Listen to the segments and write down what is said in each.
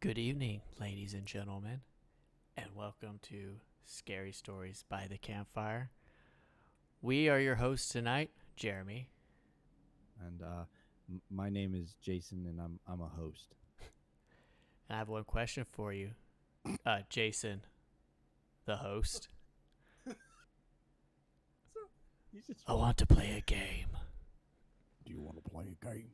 Good evening, ladies and gentlemen, and welcome to Scary Stories by the Campfire. We are your hosts tonight, Jeremy. And my name is Jason, and I'm a host. And I have one question for you, Jason, the host. So you just I want to play a game. Do you want to play a game?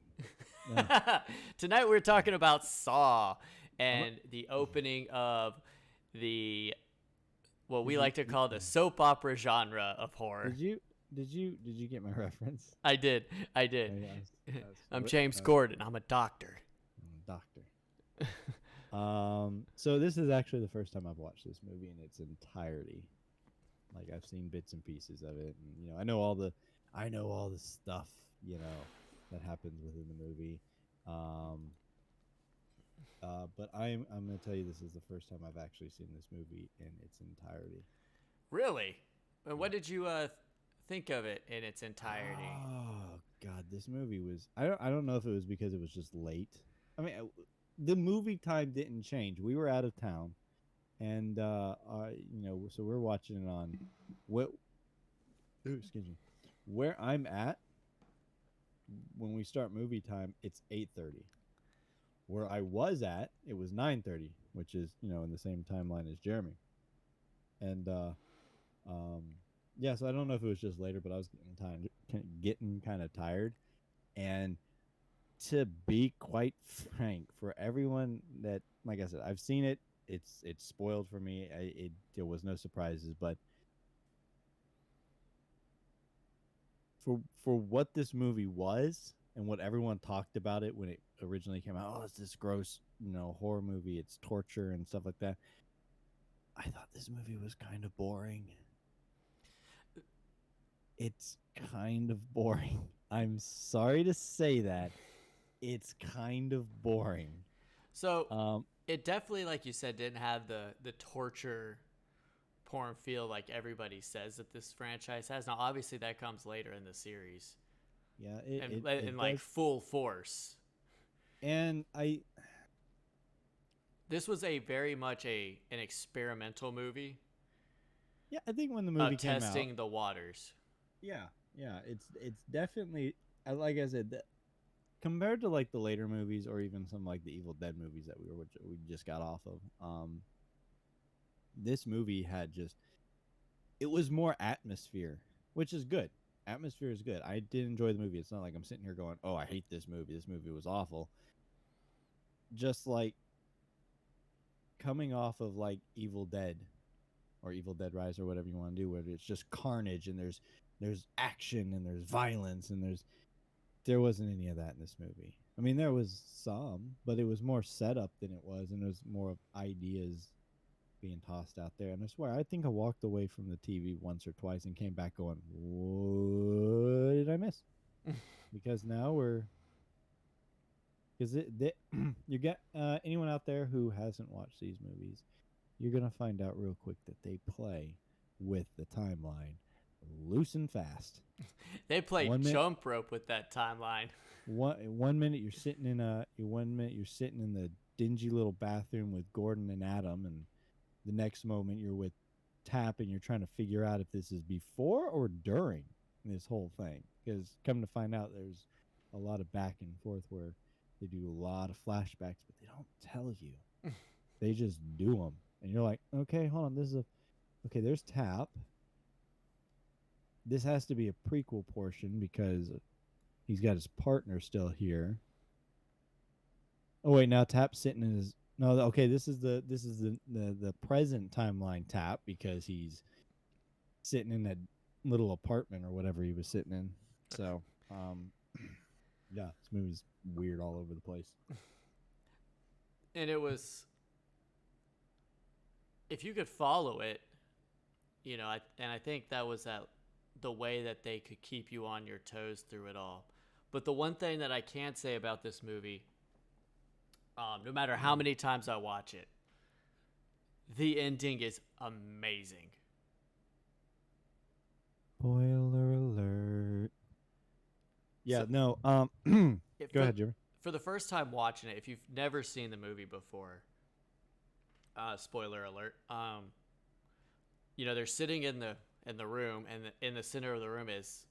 Tonight we're talking about Saw and the opening of the what we like to call the soap opera genre of horror. Did you get my reference? I did. I did. I'm James Gordon. I'm a doctor. Doctor. So this is actually the first time I've watched this movie in its entirety. Like I've seen bits and pieces of it, and I know all the stuff that happens within the movie. Um, but I'm gonna tell you this is the first time I've actually seen this movie in its entirety. Really? And Yeah. what did you think of it in its entirety? Oh God, this movie was. I don't know if it was because it was just late. I mean, the movie time didn't change. We were out of town, and so we're watching it on what. Ooh, excuse me. Where I'm at when we start movie time, it's 8:30. Where I was at, it was 9:30, which is in the same timeline as Jeremy. And um, yeah, so I don't know if it was just later, but I was getting kind of tired. And to be quite frank, for everyone that, like I said, I've seen it. It's spoiled for me. There was no surprises, but for what this movie was and what everyone talked about it when it originally came out, oh, it's this gross, horror movie. It's torture and stuff like that. I thought this movie was kind of boring. It's kind of boring. I'm sorry to say that. It's kind of boring. So Um, it definitely, like you said, didn't have the torture porn feel like everybody says that this franchise has. Now, obviously, that comes later in the series yeah, and it in like does. full force. And This was a very much an experimental movie yeah, I think when the of movie came out, testing the waters. yeah, yeah, it's definitely, like I said, compared to like the later movies or even some like the Evil Dead movies that we just got off of. This movie had just, it was more atmosphere, which is good. Atmosphere is good. I did enjoy the movie. It's not like I'm sitting here going, "Oh, I hate this movie. This movie was awful." Just like coming off of like Evil Dead or Evil Dead Rise or whatever you want to do, where it's just carnage and there's action and there's violence and there wasn't any of that in this movie. I mean, there was some, but it was more setup than it was, and it was more of ideas being tossed out there. And I swear, I think I walked away from the TV once or twice and came back going, "What did I miss?" Because now because you get anyone out there who hasn't watched these movies, you're gonna find out real quick that they play with the timeline loose and fast. They played One minute, jump rope with that timeline. one minute you're sitting in the dingy little bathroom with Gordon and Adam, and the next moment you're with Tap, and you're trying to figure out if this is before or during this whole thing. Because come to find out, there's a lot of back and forth where they do a lot of flashbacks, but they don't tell you. They just do them, and you're like, okay, hold on, okay. There's Tap. This has to be a prequel portion because he's got his partner still here. Oh wait, now Tap's sitting in his no. Okay, this is the present timeline Tap because he's sitting in that little apartment or whatever he was sitting in. So, yeah, this movie's weird all over the place. And it was, if you could follow it, and I think that was the way that they could keep you on your toes through it all. But the one thing that I can't say about this movie, no matter how many times I watch it, the ending is amazing. Spoiler alert. So Yeah, no. if Go ahead, Jimmy. for the first time watching it, if you've never seen the movie before, spoiler alert. They're sitting in the room, and in the center of the room is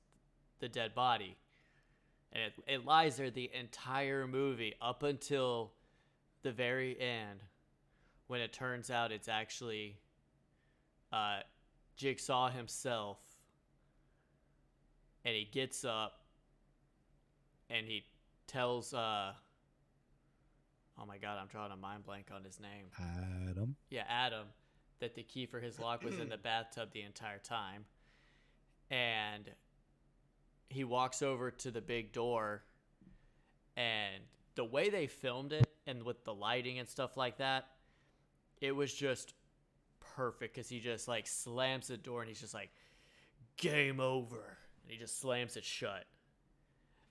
the dead body, and it lies there the entire movie up until the very end, when it turns out it's actually uh, Jigsaw himself, and he gets up and he tells oh my god, I'm drawing a mind blank on his name. Adam. Yeah, Adam, that the key for his lock was in the bathtub the entire time. And he walks over to the big door, and the way they filmed it and with the lighting and stuff like that, it was just perfect, because he just like slams the door and he's just like, game over. And he just slams it shut.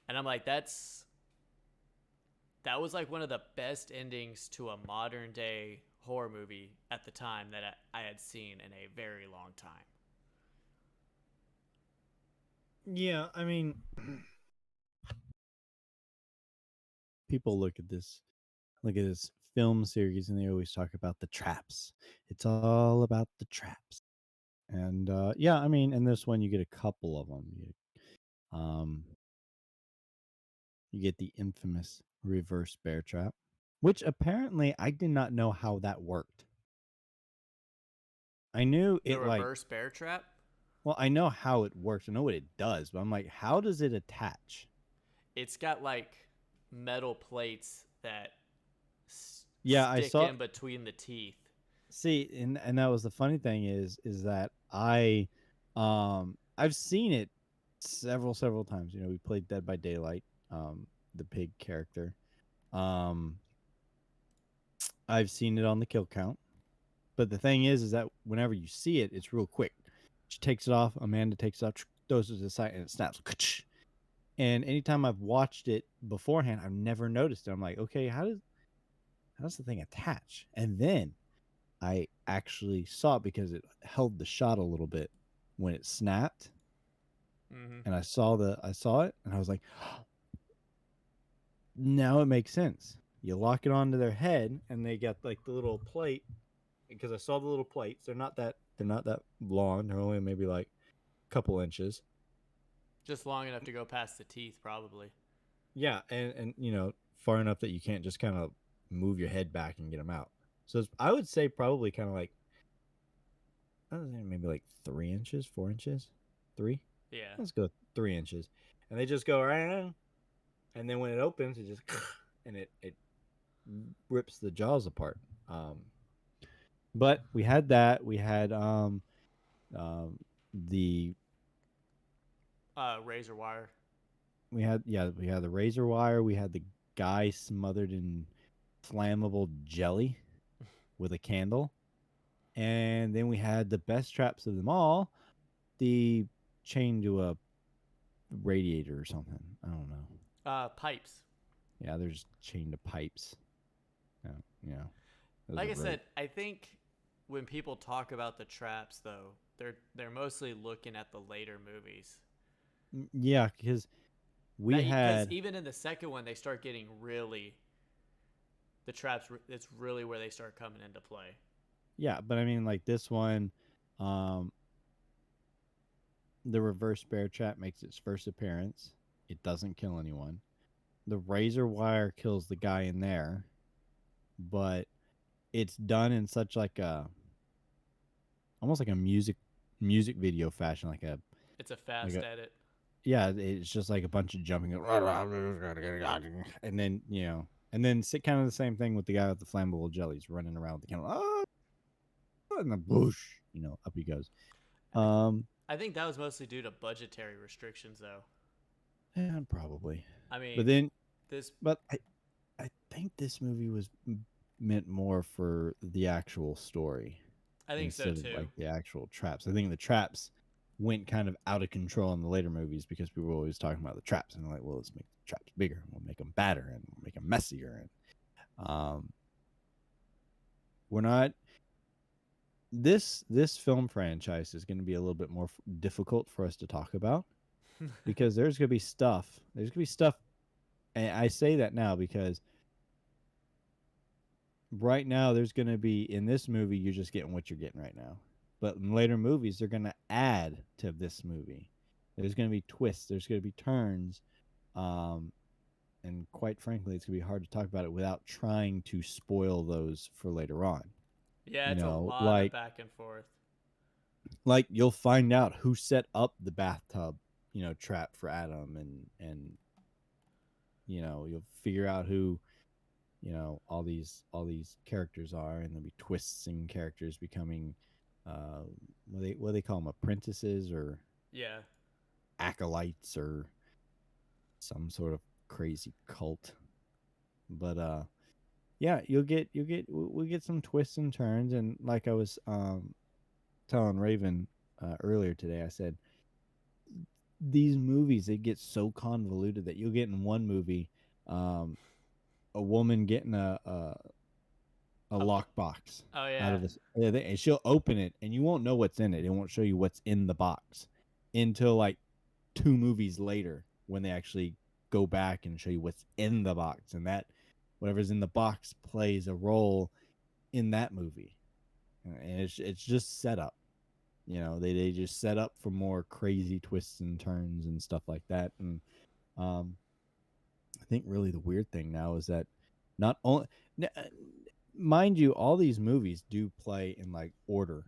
And I'm like, that was like one of the best endings to a modern day horror movie at the time that I had seen in a very long time. Yeah, I mean, people look at this film series and they always talk about the traps. It's all about the traps. And yeah, I mean, in this one you get a couple of them. You get the infamous reverse bear trap, which apparently I did not know how that worked. I knew The it like, reverse bear trap? well, I know how it works. I know what it does, but I'm like, how does it attach? It's got like metal plates that Yeah, I stick saw. in between the teeth. See, and that was the funny thing is that I've seen it several times. You know, we played Dead by Daylight, the pig character. I've seen it on the kill count. But the thing is that whenever you see it, it's real quick. She takes it off. Amanda takes it off, throws it to the side, and it snaps. And anytime I've watched it beforehand, I've never noticed it. I'm like, okay, how does the thing attach? And then I actually saw it because it held the shot a little bit when it snapped, and I saw it, and I was like, now it makes sense. You lock it onto their head, and they got like the little plate, because I saw the little plates. They're not that long. They're only maybe like a couple inches. Just long enough to go past the teeth, probably. Yeah, and you know, far enough that you can't just kind of move your head back and get them out. So I would say probably kind of like, I don't know, maybe like 3 inches, 4 inches, 3. Yeah. Let's go 3 inches, and they just go around, and then when it opens, it just and it rips the jaws apart. But we had that. We had the Razor wire. we had the razor wire. We had the guy smothered in flammable jelly with a candle, and then we had the best traps of them all, the chain to a radiator or something. I don't know. Pipes. Yeah, they're just chained to pipes. Yeah. Like I said, I think when people talk about the traps, though, they're mostly looking at the later movies. Yeah, because because even in the second one, they start getting really, the traps. It's really where they start coming into play. Yeah, but I mean, like this one, the reverse bear trap makes its first appearance. It doesn't kill anyone. The razor wire kills the guy in there, but it's done in such like a, almost like a music video fashion, like a. It's a fast edit. Yeah, it's just like a bunch of jumping, and then and then kind of the same thing with the guy with the flammable jellies running around with the camera, and the boosh, up he goes. I think that was mostly due to budgetary restrictions, though. Yeah, probably. I mean, but I think this movie was meant more for the actual story. I think so too. Of, like, the actual traps. I think the traps went kind of out of control in the later movies because people were always talking about the traps, and they're like, well, let's make the traps bigger, and we'll make them badder, and we'll make them messier, and we're not. This film franchise is going to be a little bit more difficult for us to talk about because there's going to be stuff. And I say that now because right now there's going to be in this movie you're just getting what you're getting right now. But in later movies they're going to add to this movie. There's going to be twists, there's going to be turns. Um and quite frankly it's going to be hard to talk about it without trying to spoil those for later on. Yeah, You it's a know, lot of back and forth. like you'll find out who set up the bathtub, trap for Adam, and you'll figure out who all these characters are, and there'll be twists in characters becoming what they call them, apprentices or Yeah. acolytes or some sort of crazy cult. But yeah, we'll get some twists and turns, and like I was telling Raven earlier today, I said these movies, they get so convoluted that you'll get in one movie um, a woman getting a A, lockbox oh out yeah. of this, and she'll open it, and you won't know what's in it. It won't show you what's in the box until like two movies later when they actually go back and show you what's in the box, and that whatever's in the box plays a role in that movie, and it's just set up. They just set up for more crazy twists and turns and stuff like that. And um, I think really the weird thing now is that not only, mind you, all these movies do play in like order.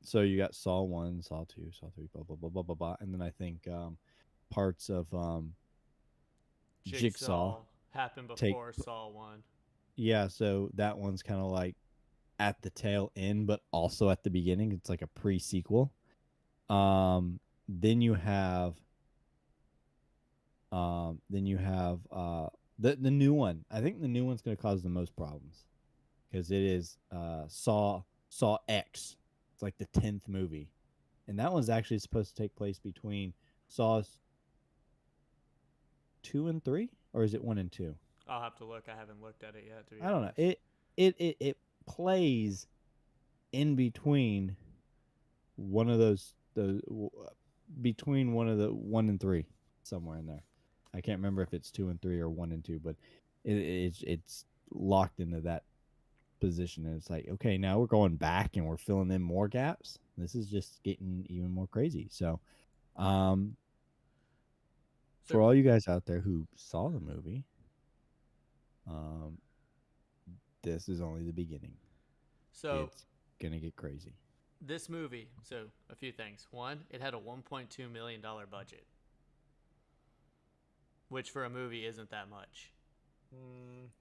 So you got Saw 1, Saw 2, Saw 3, blah blah blah blah blah blah, and then I think parts of Jigsaw Jigsaw happened take, before Saw 1. yeah. So that one's kind of like at the tail end, but also at the beginning. It's like a pre-sequel. Then you have the new one. I think the new one's going to cause the most problems because it is Saw X. It's like the 10th movie, and that one's actually supposed to take place between Saws 2 and 3, or is it 1 and 2? I'll have to look. I haven't looked at it yet, to be I don't know. honest. It plays in between one of those between one of the 1 and 3, somewhere in there. I can't remember if it's 2 and 3 or 1 and 2, but it's locked into that position, and it's like, okay, now we're going back and we're filling in more gaps. This is just getting even more crazy. So, um, So, for all you guys out there who saw the movie, um, this is only the beginning. so It's gonna get crazy. this movie, so a few things. One, it had a $1.2 million budget, which for a movie isn't that much.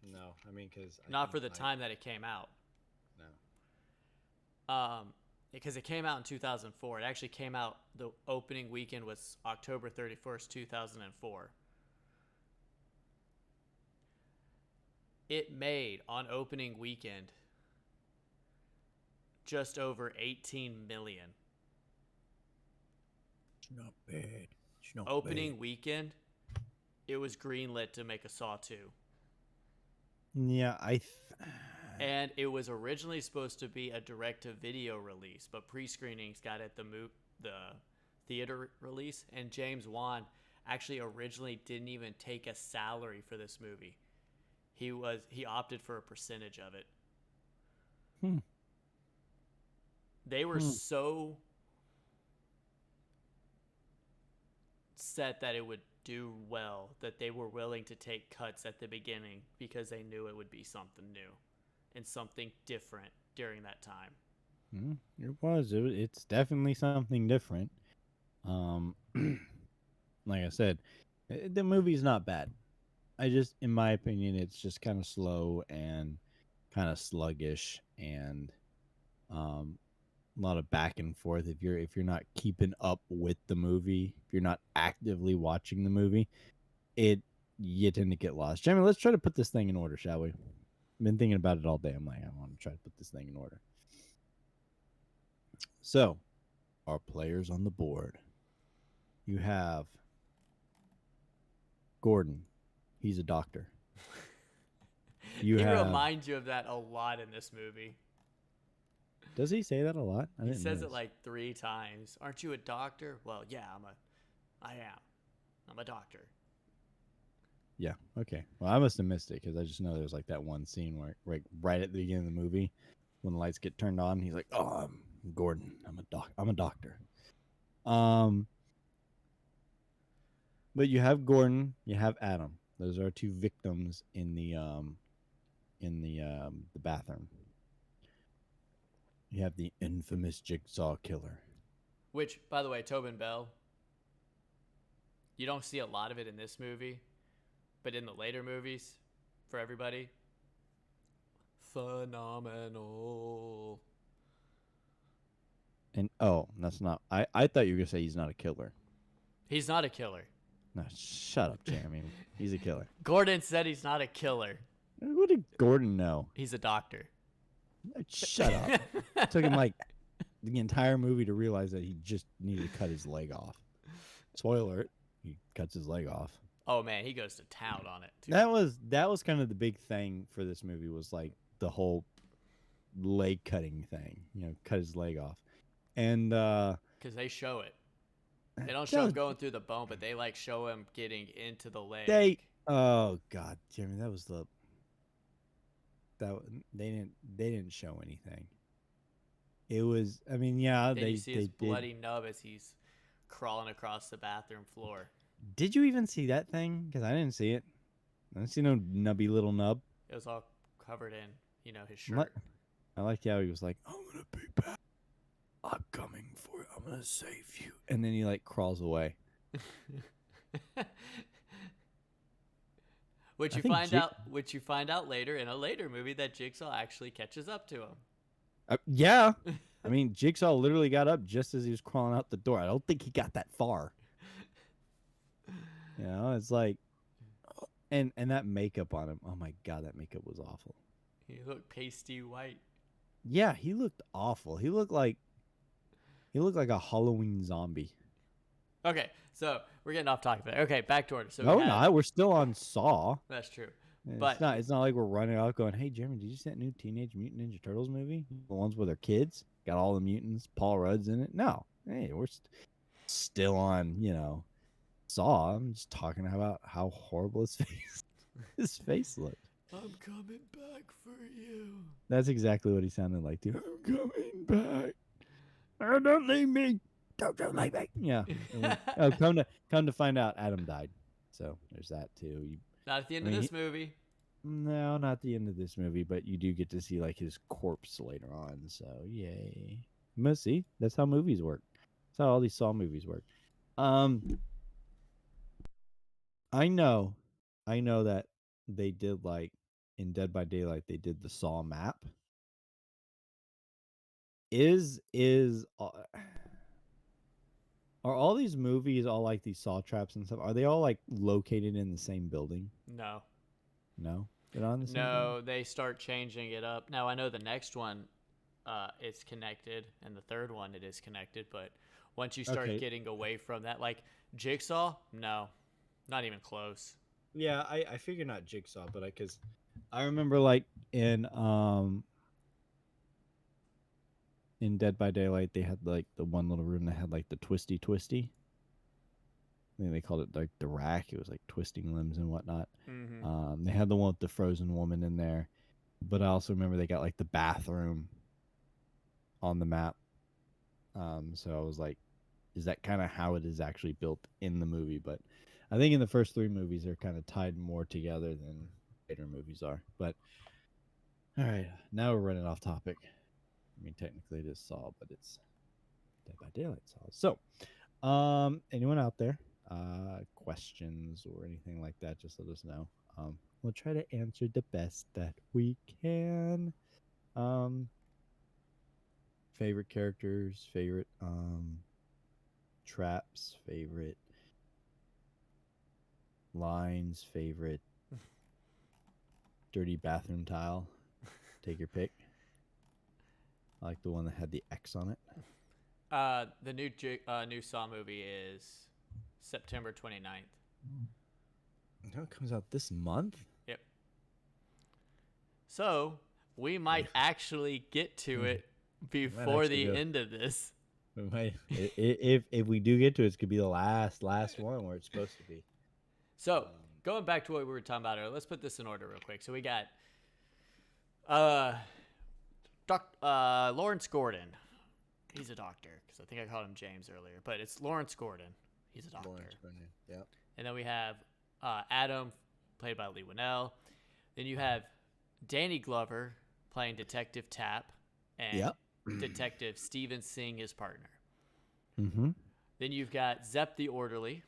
No, I mean, because Not for the time that it came out. no. Because it came out in 2004. It actually came out, the opening weekend was October 31st, 2004. It made on opening weekend just over 18 million. It's not bad. It's not Opening weekend, it was greenlit to make a Saw 2. Yeah, And it was originally supposed to be a direct-to-video release, but pre-screenings got at the theater release, and James Wan actually originally didn't even take a salary for this movie. He opted for a percentage of it. Hmm. They were so set that it would do well that they were willing to take cuts at the beginning because they knew it would be something new and something different during that time. It was. It's definitely something different. Like I said, the movie's not bad. In my opinion, it's just kind of slow and kind of sluggish, and a lot of back and forth. If you're not keeping up with the movie, if you're not actively watching the movie, you tend to get lost. Jamie, let's try to put this thing in order, shall we? I've been thinking about it all day. I'm like, I want to try to put this thing in order. So, our players on the board. You have Gordon. He's a doctor. He reminds you of that a lot in this movie. Does he say that a lot? He says it like 3 times. Aren't you a doctor? Well, yeah, I am. I'm a doctor. Yeah. Okay. Well, I must have missed it because I just know there's like that one scene where, right at the beginning of the movie, when the lights get turned on, he's like, "Oh, I'm Gordon. I'm a doctor." Um, but you have Gordon, you have Adam. Those are two victims in the bathroom. You have the infamous Jigsaw killer. Which, by the way, Tobin Bell, you don't see a lot of it in this movie, but in the later movies, for everybody, phenomenal. And oh, that's not. I thought you were gonna say he's not a killer. He's not a killer. No, shut up, Jeremy. He's a killer. Gordon said he's not a killer. What did Gordon know? He's a doctor. Shut up. It took him like the entire movie to realize that he just needed to cut his leg off. Spoiler alert, he cuts his leg off. Oh man, he goes to town on it too. That was kind of the big thing for this movie, was like the whole leg cutting thing. Cut his leg off. And because they show it. They don't show him going through the bone, but they like show him getting into the leg. Oh god, Jeremy, they didn't show anything. It was, I mean, yeah, Then you see his did. bloody nub as he's crawling across the bathroom floor. Did you even see that thing? Because I didn't see it. I didn't see no nubby little nub. It was all covered in, his shirt. I liked how he was like, "I'm gonna be back. I'm coming for you. I'm gonna save you." And then he like crawls away. Which you find out later in a later movie that Jigsaw actually catches up to him. Yeah. I mean, Jigsaw literally got up just as he was crawling out the door. I don't think he got that far. It's like, and that makeup on him. Oh my god, that makeup was awful. He looked pasty white. Yeah, he looked awful. He looked like a Halloween zombie. Okay, so we're getting off topic. Okay, back to it. So we're still on Saw. That's true. But it's not like we're running out going, "Hey, Jeremy, did you see that new Teenage Mutant Ninja Turtles movie? The ones with their kids, got all the mutants, Paul Rudd's in it." No, hey, we're still on, Saw. I'm just talking about how horrible his face looked. I'm coming back for you. That's exactly what he sounded like too. I'm coming back. Oh, don't leave me. Don't leave me. Yeah. Come to find out, Adam died. So there's that too. Not at the end of this movie. No, not the end of this movie, but you do get to see like his corpse later on. So yay. But see, that's how movies work. That's how all these Saw movies work. I know that they did like in Dead by Daylight, they did the Saw map. Are all these movies all like these Saw traps and stuff? Are they all like located in the same building? No. No? They're not in the same building? They start changing it up. Now I know the next one it's connected, and the third one it is connected, but once you start getting away from that, like Jigsaw, no. Not even close. Yeah, I figured not Jigsaw, but because I remember like in Dead by Daylight, they had like the one little room that had like the twisty. I think they called it like the rack. It was like twisting limbs and whatnot. Mm-hmm. They had the one with the frozen woman in there, but I also remember they got like the bathroom on the map. So I was like, is that kind of how it is actually built in the movie? But I think in the first three movies, they're kind of tied more together than later movies are. But all right, now we're running off topic. I mean, technically it is Saw, but it's Dead by Daylight Saw. So, anyone out there, questions or anything like that, just let us know. We'll try to answer the best that we can. Favorite characters, favorite traps, favorite lines, favorite dirty bathroom tile. Take your pick. I like the one that had the X on it. The new Saw movie is September 29th. No, it comes out this month? Yep. So, we might actually get to it before the end of this. If we do get to it, it's going to be the last one where it's supposed to be. So, going back to what we were talking about earlier, let's put this in order real quick. So we got uh, Lawrence Gordon. He's a doctor because I think I called him James earlier, but it's Lawrence Gordon. He's a doctor. Lawrence Gordon. Yeah. And then we have Adam, played by Lee Winnell. Then you have Danny Glover playing Detective Tapp, and Yep. Detective Steven Singh, his partner. Mm-hmm. Then you've got Zepp the Orderly,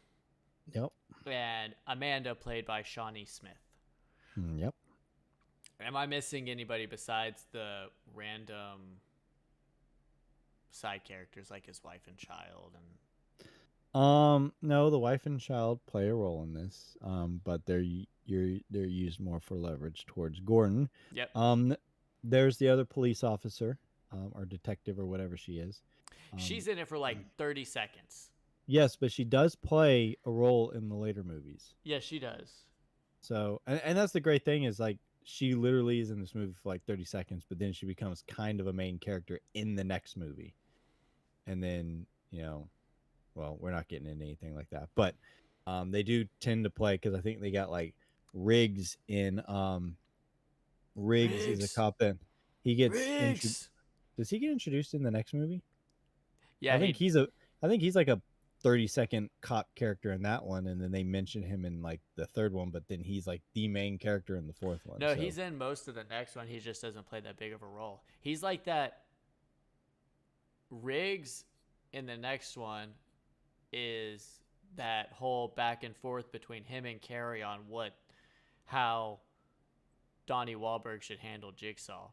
Yep. and Amanda, played by Shawnee Smith. Yep. Am I missing anybody besides the random side characters like his wife and child? And No, the wife and child play a role in this. But they're used more for leverage towards Gordon. yep, There's the other police officer, or detective or whatever she is. she's in it for like 30 seconds. Yes, but she does play a role in the later movies. Yes, she does. So, and that's the great thing is like she literally is in this movie for like 30 seconds, but then she becomes kind of a main character in the next movie. And then, well, we're not getting into anything like that, but they do tend to play because I think they got like Riggs in Riggs is a cop then. He gets Riggs! does he get introduced in the next movie? Yeah, I think he's like a 30-second cop character in that one, and then they mention him in like the third one, but then he's like the main character in the fourth one. No, so. he's in most of the next one. He just doesn't play that big of a role. He's like that. Riggs in the next one is that whole back and forth between him and Carrie on how Donnie Wahlberg should handle Jigsaw.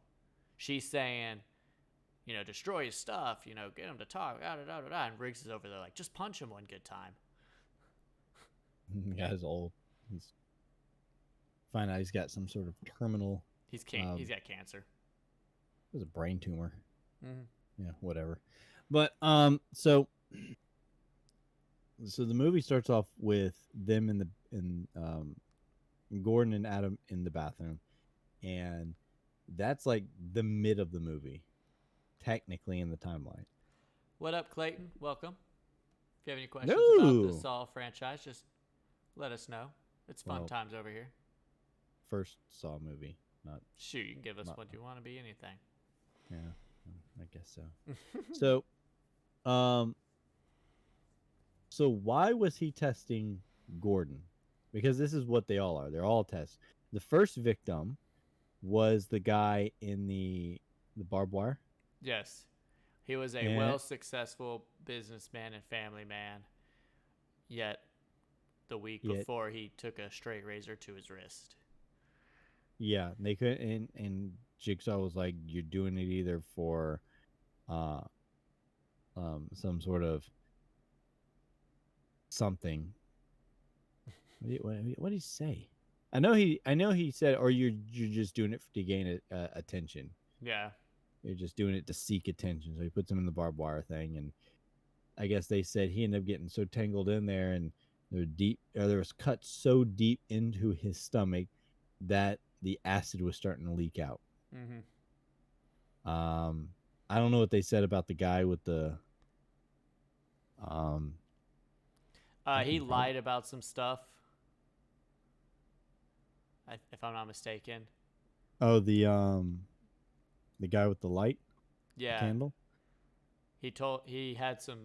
She's saying, destroy his stuff, get him to talk, and Riggs is over there like, just punch him one good time. Yeah, he's old. He's find out he's got some sort of terminal. He's got cancer. It was a brain tumor. Mm-hmm. Yeah, whatever. But so the movie starts off with them in Gordon and Adam in the bathroom, and that's like the mid of the movie, technically in the timeline. What up, Clayton? Welcome. If you have any questions about the Saw franchise, just let us know. It's fun times over here. First Saw movie, not. Shoot, you can give us what you want to be, anything. Yeah, I guess so. So why was he testing Gordon? Because this is what they all are. They're all tests. The first victim was the guy in the barbed wire. Yes. He was a well-successul businessman and family man, yet the week before he took a straight razor to his wrist. Yeah, they could, and Jigsaw was like, "You're doing it either for, some sort of something." What did he say? I know he said, or you're just doing it to gain attention. Yeah. You're just doing it to seek attention. So he puts him in the barbed wire thing, and I guess they said he ended up getting so tangled in there, and there was cut so deep into his stomach that the acid was starting to leak out. Mm-hmm. I don't know what they said about the guy with the. He lied about some stuff, if I'm not mistaken. Oh, the guy with the light. Yeah. The candle. He had some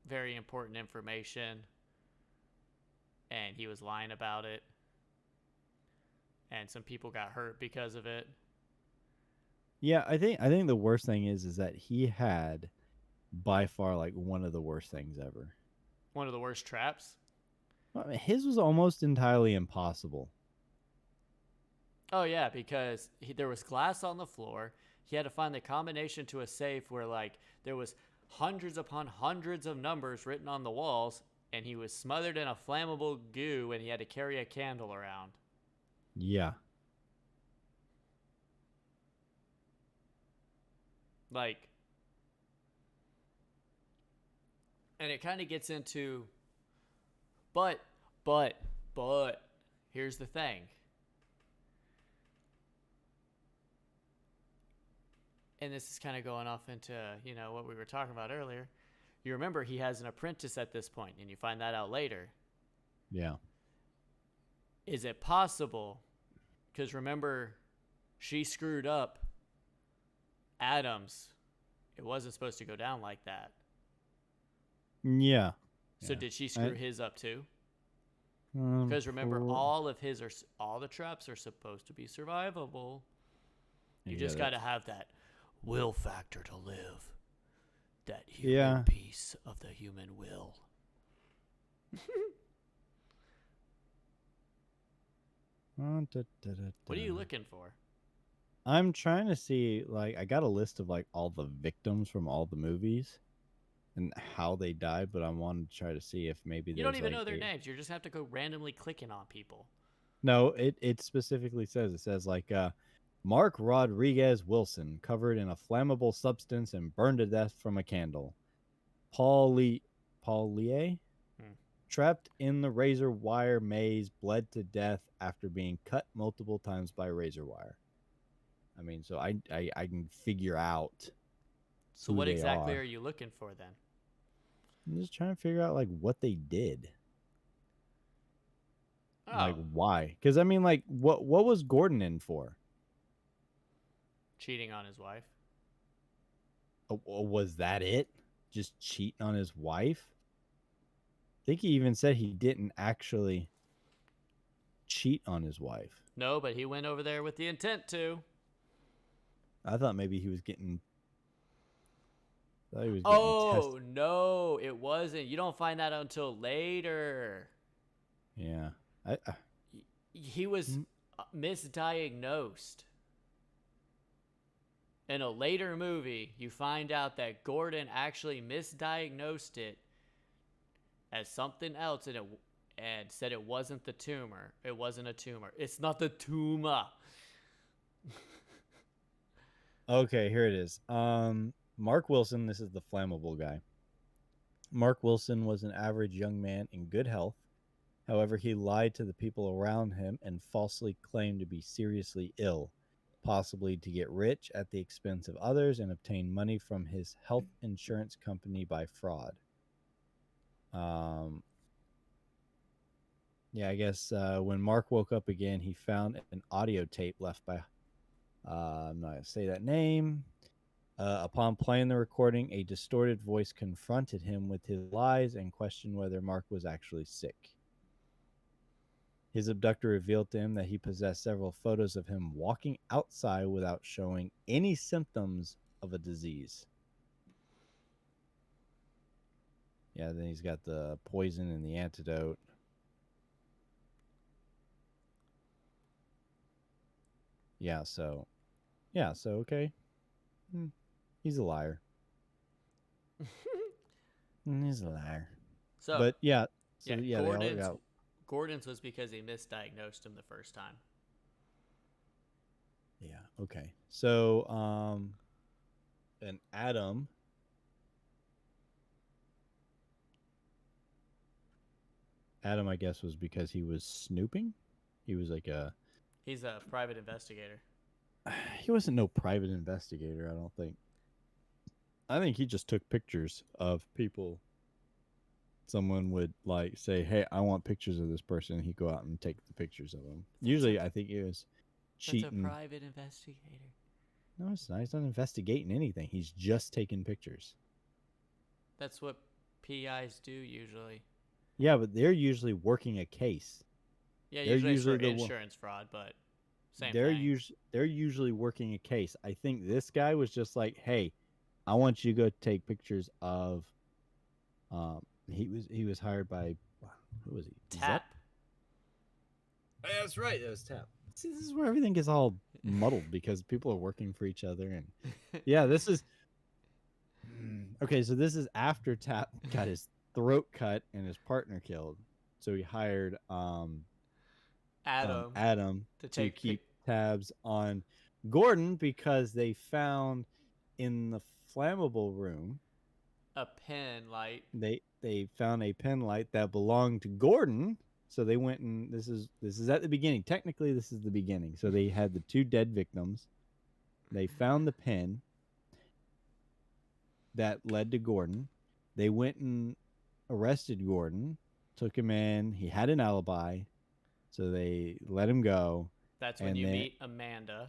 very important information, and he was lying about it, and some people got hurt because of it. Yeah, I think the worst thing is that he had by far like one of the worst things ever. One of the worst traps? I mean, his was almost entirely impossible. Oh yeah, because there was glass on the floor. He had to find the combination to a safe where like there was hundreds upon hundreds of numbers written on the walls, and he was smothered in a flammable goo, and he had to carry a candle around. Yeah. Like, and it kind of gets into, but, here's the thing. And this is kind of going off into, what we were talking about earlier. You remember he has an apprentice at this point, and you find that out later. Yeah. Is it possible? Because remember, she screwed up Adams. It wasn't supposed to go down like that. Yeah. So Yeah. did she I, screw his up too? um, Because remember, for, all the traps are supposed to be survivable. You yeah, just got to have that will factor to live. That human yeah. piece of the human will. What are you looking for? I'm trying to see, like, I got a list of like all the victims from all the movies and how they died, but I wanted to try to see if maybe You don't there's even like know their a names. You're just have to go randomly clicking on people. no. It specifically says, it says like Mark Rodriguez Wilson covered in a flammable substance and burned to death from a candle. Paul Lee Paul Lie Hmm. trapped in the razor wire maze bled to death after being cut multiple times by razor wire. I mean, so I can figure out So who what they exactly are are. you looking for then? I'm just trying to figure out like what they did, like Oh, why. Because I mean, like what was Gordon in for? cheating on his wife. Was that it? Just cheating on his wife? I think he even said he didn't actually cheat on his wife. No, but he went over there with the intent to. I thought maybe he was getting. I thought he was getting tested. Oh, no, it wasn't. You don't find that until later. Yeah, He was mm, misdiagnosed. In a later movie, you find out that Gordon actually misdiagnosed it as something else and said it wasn't the tumor. It wasn't a tumor. It's not the tumor. okay, here it is. Mark Wilson. This is the flammable guy. Mark Wilson was an average young man in good health. However, he lied to the people around him and falsely claimed to be seriously ill, possibly to get rich at the expense of others and obtain money from his health insurance company by fraud. Um, yeah, I guess when Mark woke up again, he found an audio tape left by, I'm not going to say that name. Upon playing the recording, a distorted voice confronted him with his lies and questioned whether Mark was actually sick. His abductor revealed to him that he possessed several photos of him walking outside without showing any symptoms of a disease. Yeah, then he's got the poison and the antidote. Yeah, so okay. Hmm, he's a liar. He's a liar. So, But yeah, so yeah, yeah, they all Gordon's got Gordon's was because he misdiagnosed him the first time. yeah, okay. So and Adam I guess was because he was snooping. He was like a He's a private investigator. he wasn't no private investigator, I don't think. I think he just took pictures of people. Someone would like say, "Hey, I want pictures of this person." And he'd go out and take the pictures of them. Usually, I think he was That's a cheating. private investigator. No, it's not. He's not investigating anything. He's just taking pictures. That's what PIs do usually. Yeah, but they're usually working a case. Yeah, They're usually it's for usually the one. insurance fraud, but same thing. They're usually working a case. I think this guy was just like, "Hey, I want you to go take pictures of." He was hired by who was he? Zep. Tap. Yeah, that's right. That was Tap. See, this is where everything gets all muddled because people are working for each other, and yeah, this is okay. So this is after Tap got his throat cut and his partner killed. So he hired Adam Adam to to take keep tabs on Gordon because they found in the flammable room a pen light. they found a pen light that belonged to Gordon. So they went and this is at the beginning. Technically, this is the beginning. So they had the two dead victims. They found the pen that led to Gordon. They went and arrested Gordon, took him in. He had an alibi. So they let him go, That's when and you then meet Amanda,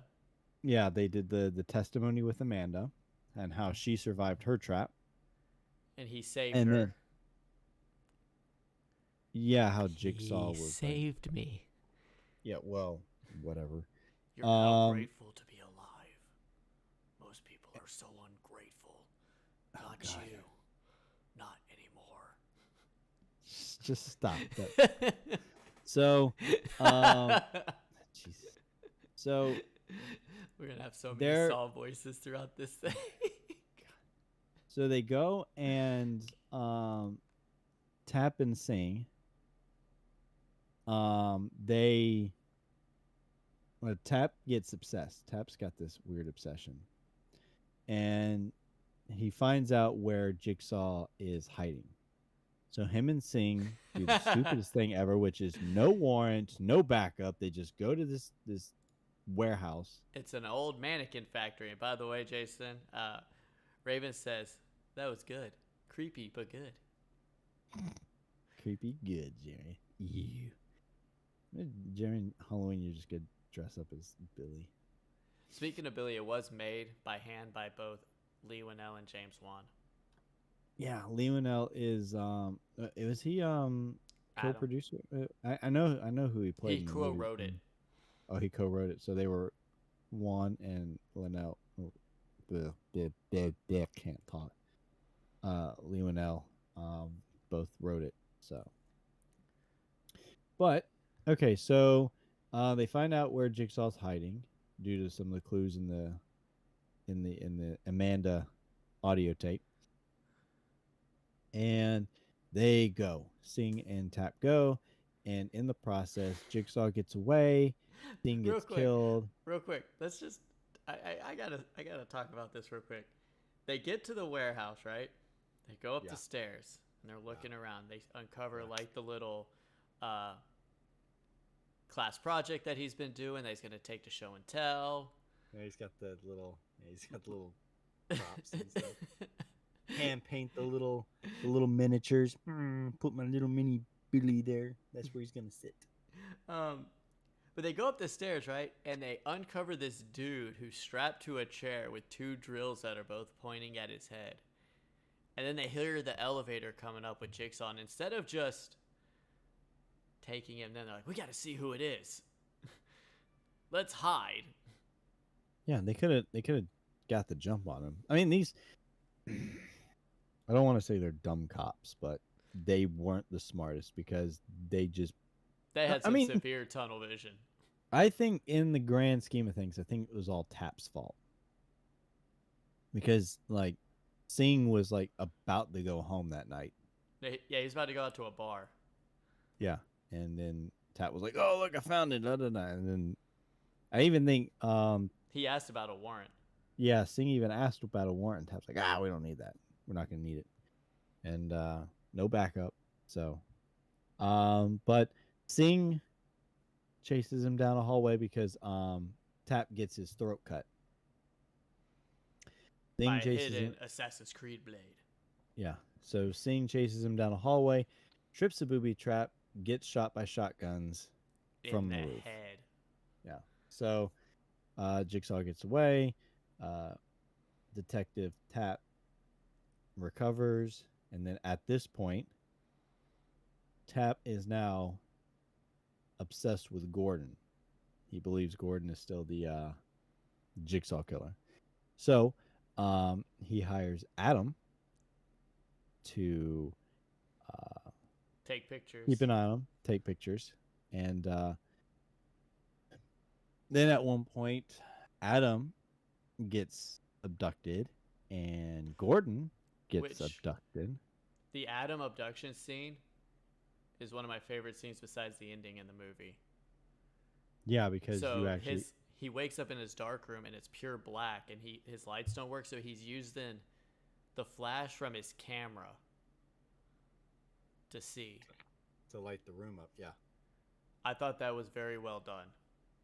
yeah, they did the testimony with Amanda and how she survived her trap, and he saved and her. then yeah, how Jigsaw He was like, saved me. yeah, well, whatever. You're now Um, grateful to be alive. Most people are so ungrateful. oh Not god, you. Not anymore. just stop that. So, um, Jesus. So We're gonna have so many they're Saw voices throughout this thing. so they go and tap and sing. They Tap gets obsessed. Tap's got this weird obsession, and he finds out where Jigsaw is hiding. So him and Sing do the stupidest thing ever, which is no warrant, no backup. They just go to this warehouse. It's an old mannequin factory. And by the way, Jason, Raven says that was good, creepy but good. Creepy good, Jerry. You. Jerry, Halloween, you're just gonna dress up as Billy. Speaking of Billy, it was made by hand by both Lee Winnell and James Wan. Yeah, Lee Winnell is was he Adam, co-producer? I know who he played he in the movie. co-wrote it. Oh, he co-wrote it. So they were Wan and Linnell. Oh, can't talk. Lee Winnell both wrote it. So, but okay, so they find out where Jigsaw's hiding due to some of the clues in the Amanda audio tape, and they go Sing and Tap go, and in the process, Jigsaw gets away, Sing real gets quick, killed. real quick. Let's just. I gotta talk about this real quick. They get to the warehouse, right? They go up Yeah. the stairs and they're looking around. They uncover like the little uh, class project that he's been doing that he's gonna take to show and tell. Yeah, he's got the little. Yeah, he's got the little props and stuff. Hand paint the little miniatures. Put my little mini Billy there. That's where he's gonna sit. um, but they go up the stairs, right? And they uncover this dude who's strapped to a chair with two drills that are both pointing at his head. And then they hear the elevator coming up with Jigsaw. And instead of just taking him, then they're like, we got to see who it is. Let's hide. Yeah, they could have got the jump on him. I mean, these. I don't want to say they're dumb cops, but they weren't the smartest because they just. They had I some mean, severe tunnel vision. I think in the grand scheme of things, I think it was all Tap's fault because like, Sing was like about to go home that night. Yeah, he's about to go out to a bar. Yeah, and then Tap was like, "Oh, look, I found it." Da, da, da. And then I even think, He asked about a warrant. yeah, Sing even asked about a warrant. Tap's like, "Ah, we don't need that. We're not gonna need it." And no backup. So, but Sing chases him down a hallway because Tap gets his throat cut. By Sing a chases hidden him. Assassin's Creed blade. Yeah. So Sing chases him down a hallway, trips the booby trap, gets shot by shotguns In from the the roof. head. Yeah. So Jigsaw gets away. Uh, Detective Tap recovers, and then at this point, Tap is now obsessed with Gordon. He believes Gordon is still the Jigsaw killer. So he hires Adam to Take pictures. keep an eye on him, take pictures, and then at one point, Adam gets abducted, and Gordon gets Which, abducted. the Adam abduction scene is one of my favorite scenes besides the ending in the movie. Yeah, because you So actually. he wakes up in his dark room and it's pure black and his lights don't work, so he's using the flash from his camera to see. To light the room up, yeah. I thought that was very well done.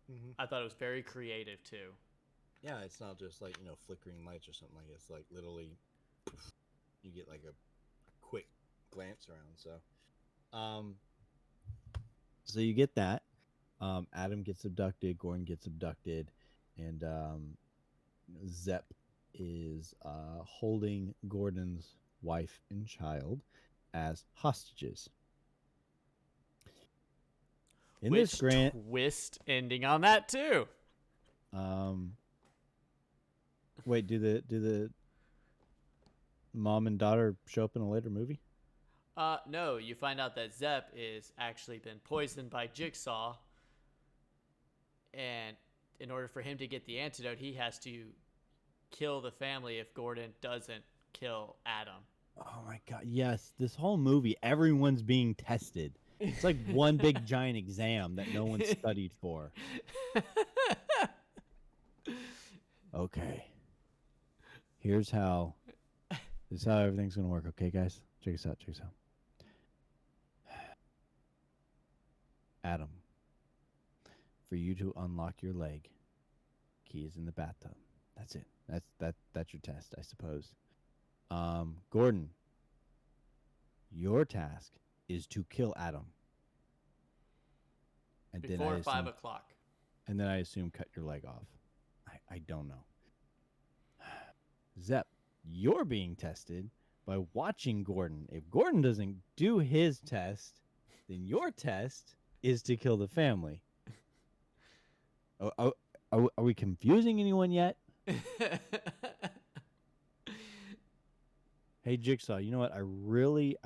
Mm-hmm. I thought it was very creative too. Yeah, it's not just like flickering lights or something like it's like literally you get like a quick glance around. So you get that, Adam gets abducted, Gordon gets abducted, and Zep is holding Gordon's wife and child as hostages. In Which this grant, twist ending on that too. um, wait, do the mom and daughter show up in a later movie? No, you find out that Zep is actually been poisoned by Jigsaw, and in order for him to get the antidote, he has to kill the family if Gordon doesn't kill Adam. Oh my god, yes. This whole movie, everyone's being tested. It's like one big giant exam that no one studied for. Okay. Here's how this is how everything's gonna work, okay guys? Check this out, check this out. Adam, for you to unlock your leg, key is in the bathtub. That's it. That's your test, I suppose. Gordon, your task is to kill Adam. And Before 5 o'clock. And then I assume cut your leg off. I don't know. Zep, you're being tested by watching Gordon. If Gordon doesn't do his test, then your test is to kill the family. Are we confusing anyone yet? Hey, Jigsaw, you know what? I really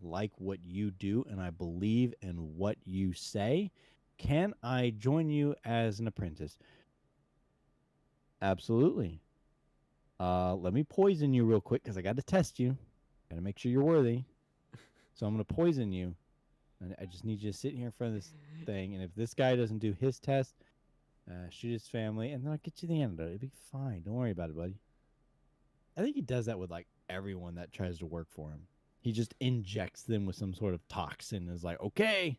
like what you do, and I believe in what you say. Can I join you as an apprentice? Absolutely. Let me poison you real quick because I got to test you. Got to make sure you're worthy. So I'm going to poison you. And I just need you to sit here in front of this thing. And if this guy doesn't do his test, shoot his family, and then I'll get you the antidote. It'll be fine. Don't worry about it, buddy. I think he does that with like everyone that tries to work for him. He just injects them with some sort of toxin and is like, okay,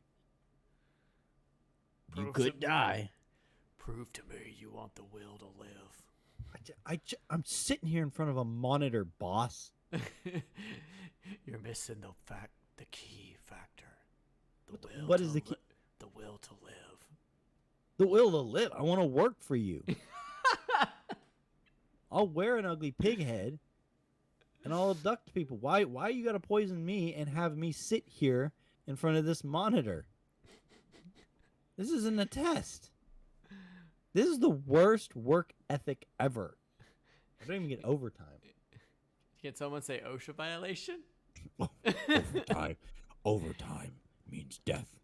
you could die. Prove to me you want the will to live. I'm sitting here in front of a monitor, boss. You're missing the key factor. What is the key? The will to live. The will to live. I want to work for you. I'll wear an ugly pig head, and I'll abduct people. Why you gotta poison me and have me sit here in front of this monitor? This isn't a test. This is the worst work ethic ever. I don't even get overtime. Can someone say OSHA violation? Overtime means death.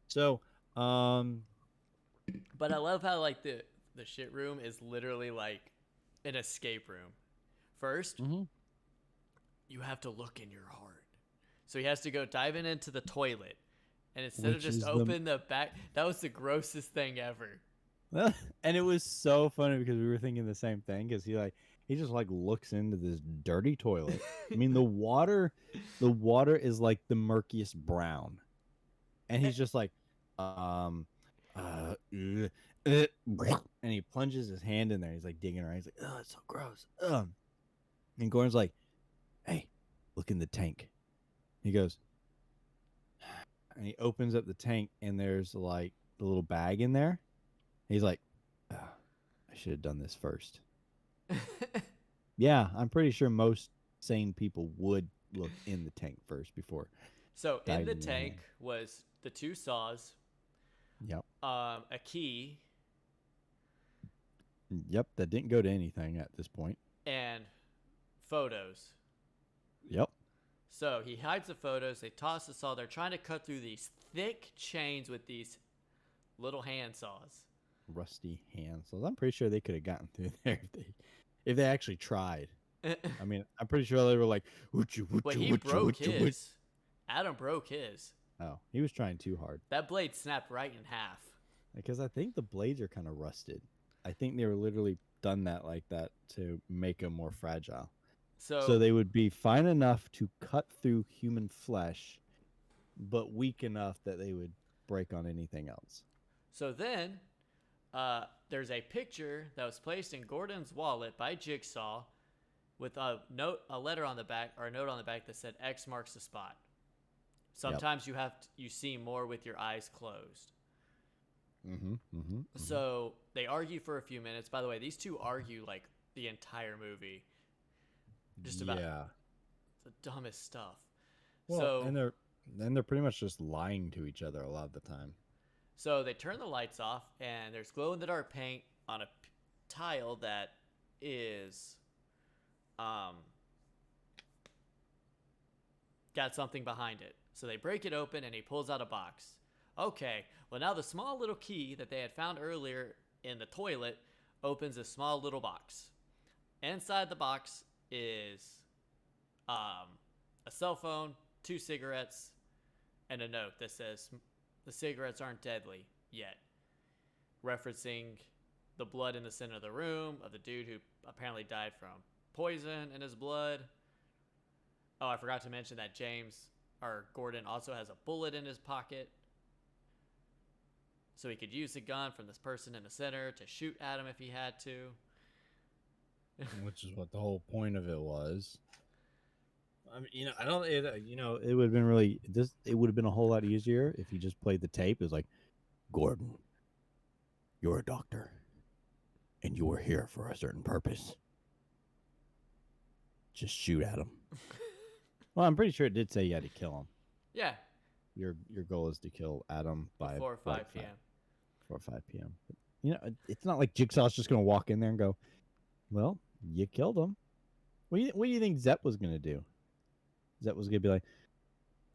So, but I love how like the shit room is literally like an escape room. First, you have to look in your heart. So he has to go diving into the toilet, and instead of just open the back, that was the grossest thing ever. And it was so funny because we were thinking the same thing because he just like looks into this dirty toilet. I mean, the water is like the murkiest brown, and he's just like, and he plunges his hand in there. He's like digging around. He's like, oh, it's so gross. And Gordon's like, hey, look in the tank. He goes, and he opens up the tank, and there's like the little bag in there. He's like, oh, I should have done this first. Yeah, I'm pretty sure most sane people would look in the tank first before. So in the tank was the 2 saws. Yep. A key. Yep, that didn't go to anything at this point. And photos. Yep. So he hides the photos. They toss the saw. They're trying to cut through these thick chains with these little hand saws. Rusty hand saws. I'm pretty sure they could have gotten through there if they actually tried. I mean, I'm pretty sure they were like, Wait, he broke his. Adam broke his. Oh, he was trying too hard. That blade snapped right in half. Because I think the blades are kind of rusted. I think they were literally done that like that to make them more fragile. So they would be fine enough to cut through human flesh, but weak enough that they would break on anything else. So then, there's a picture that was placed in Gordon's wallet by Jigsaw with a note on the back that said X marks the spot. Yep. Sometimes you see more with your eyes closed. Mm-hmm. Mm-hmm. Mm-hmm. So they argue for a few minutes. By the way, these two argue like the entire movie, just about Yeah. the dumbest stuff. Well, So and they're pretty much just lying to each other a lot of the time. so they turn the lights off, and there's glow in the dark paint on a tile that is um got something behind it. So they break it open, and he pulls out a box. Okay, well now the small little key that they had found earlier in the toilet opens a small little box. Inside the box is a cell phone, two cigarettes, and a note that says the cigarettes aren't deadly yet, referencing the blood in the center of the room of the dude who apparently died from poison in his blood. Oh, I forgot to mention that James or Gordon also has a bullet in his pocket. So he could use the gun from this person in the center to shoot at him if he had to. Which is what the whole point of it was. I mean, I don't. It would have been really this. It would have been a whole lot easier if he just played the tape. It was like, Gordon, you're a doctor, and you were here for a certain purpose. Just shoot at him. Well, I'm pretty sure it did say you had to kill him. Yeah. Your goal is to kill Adam by Before 5 p.m. 4 or 5 p.m. But, it's not like Jigsaw's just going to walk in there and go, well, you killed him. What do you think Zepp was going to do? Zepp was going to be like,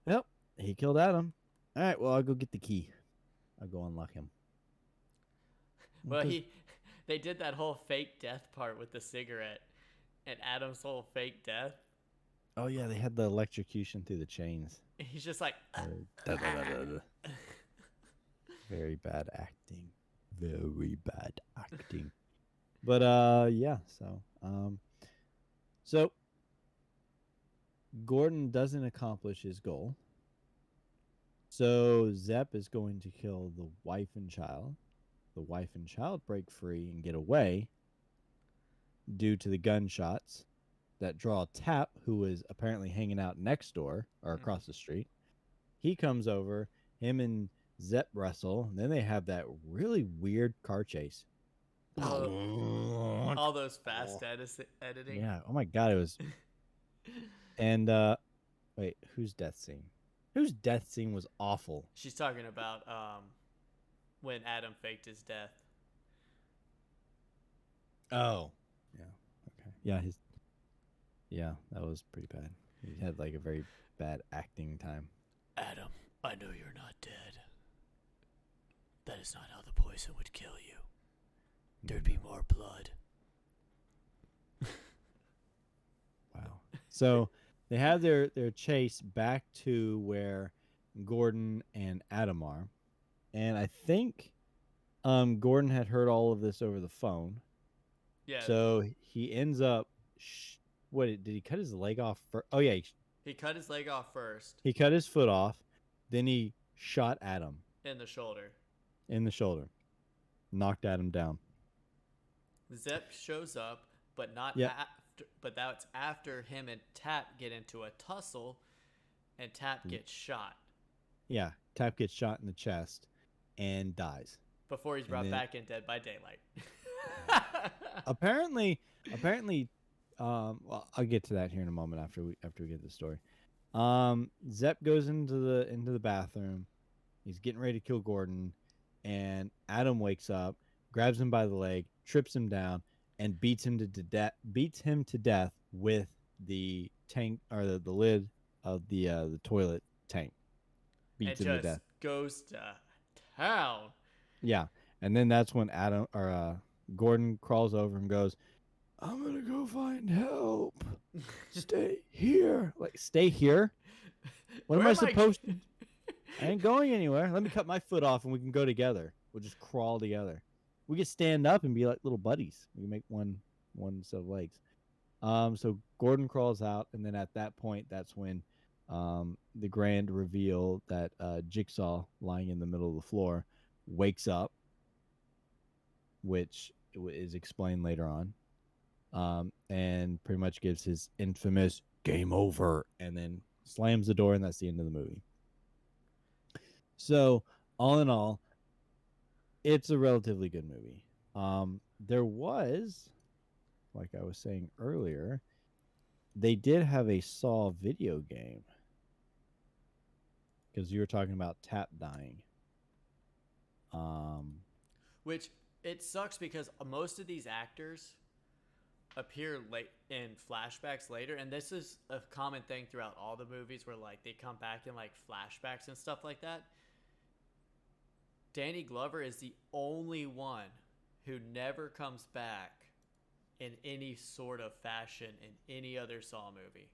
well, he killed Adam. All right, well, I'll go get the key. I'll go unlock him. Well, they did that whole fake death part with the cigarette and Adam's whole fake death. Oh, yeah, they had the electrocution through the chains. He's just like... Very bad acting. Very bad acting. But, yeah, so Gordon doesn't accomplish his goal. So Zepp is going to kill the wife and child. The wife and child break free and get away due to the gunshots that draw Tap, who is apparently hanging out next door or across the street. He comes over, him and Zepp wrestle, and then they have that really weird car chase. All those fast editing. Yeah. Oh my god, it was. And wait, whose death scene? Whose death scene was awful? She's talking about when Adam faked his death. Oh. Yeah. Okay. Yeah, that was pretty bad. He had like a very bad acting time. Adam, I know you're not dead. That is not how the poison would kill you. There'd be more blood. Wow. So they have their chase back to where Gordon and Adam are. And I think Gordon had heard all of this over the phone. Yeah. So he ends up... What, did he cut his leg off first? Oh, yeah. He cut his leg off first. He cut his foot off. Then he shot Adam. In the shoulder. Knocked Adam down. Zepp shows up, but not Yep. but that's after him and Tap get into a tussle, and Tap gets shot. Yeah, Tap gets shot in the chest and dies. Before he's brought back in dead by daylight. apparently, well, I'll get to that here in a moment after we get the story. Zepp goes into the bathroom. He's getting ready to kill Gordon, and Adam wakes up, grabs him by the leg, trips him down, and beats him to death with the tank or the lid of the toilet tank. Beats him to death. Goes to town. Yeah, and then that's when Gordon crawls over and goes, I'm gonna go find help. Stay here. Like, stay here? What am I supposed to? I ain't going anywhere. Let me cut my foot off and we can go together. We'll just crawl together. We can stand up and be like little buddies. We can make one set of legs. So Gordon crawls out, and then at that point, that's when the grand reveal that Jigsaw, lying in the middle of the floor, wakes up, which is explained later on, and pretty much gives his infamous game over, and then slams the door, and that's the end of the movie. So, all in all, it's a relatively good movie. There was, like I was saying earlier, they did have a Saw video game because you were talking about Tap dying. Um, Which it sucks because most of these actors appear late in flashbacks later, and this is a common thing throughout all the movies where like they come back in like flashbacks and stuff like that. Danny Glover is the only one who never comes back in any sort of fashion in any other Saw movie.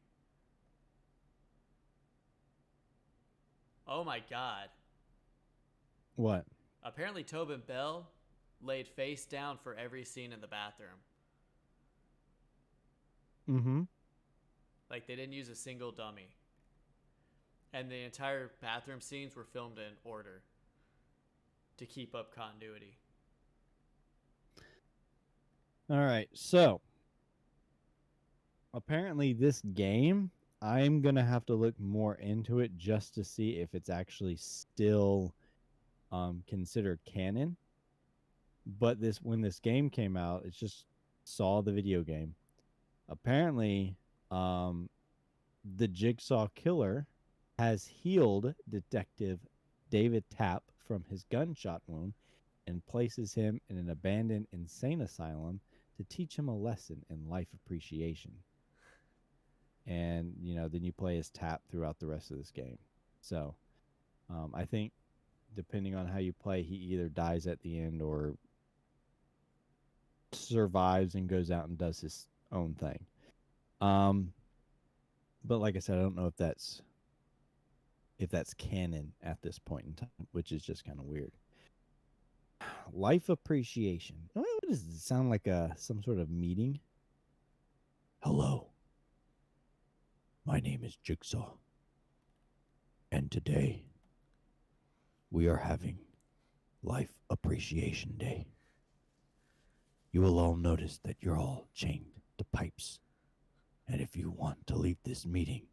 Oh my god. what? Apparently Tobin Bell laid face down for every scene in the bathroom. Mm-hmm. Like they didn't use a single dummy. And the entire bathroom scenes were filmed in order to keep up continuity. All right. So, apparently, this game, I'm going to have to look more into it just to see if it's actually still considered canon. But when this game came out, it's just Saw the video game. Apparently, um, the Jigsaw killer has healed Detective David Tapp from his gunshot wound and places him in an abandoned insane asylum to teach him a lesson in life appreciation. And, then you play as Tapp throughout the rest of this game. So I think depending on how you play, he either dies at the end or survives and goes out and does his own thing. But like I said, I don't know if that's canon at this point in time, which is just kind of weird. Life appreciation. What does it sound like? Some sort of meeting? Hello. My name is Jigsaw. And today we are having Life Appreciation Day. You will all notice that you're all chained to pipes. And if you want to leave this meeting,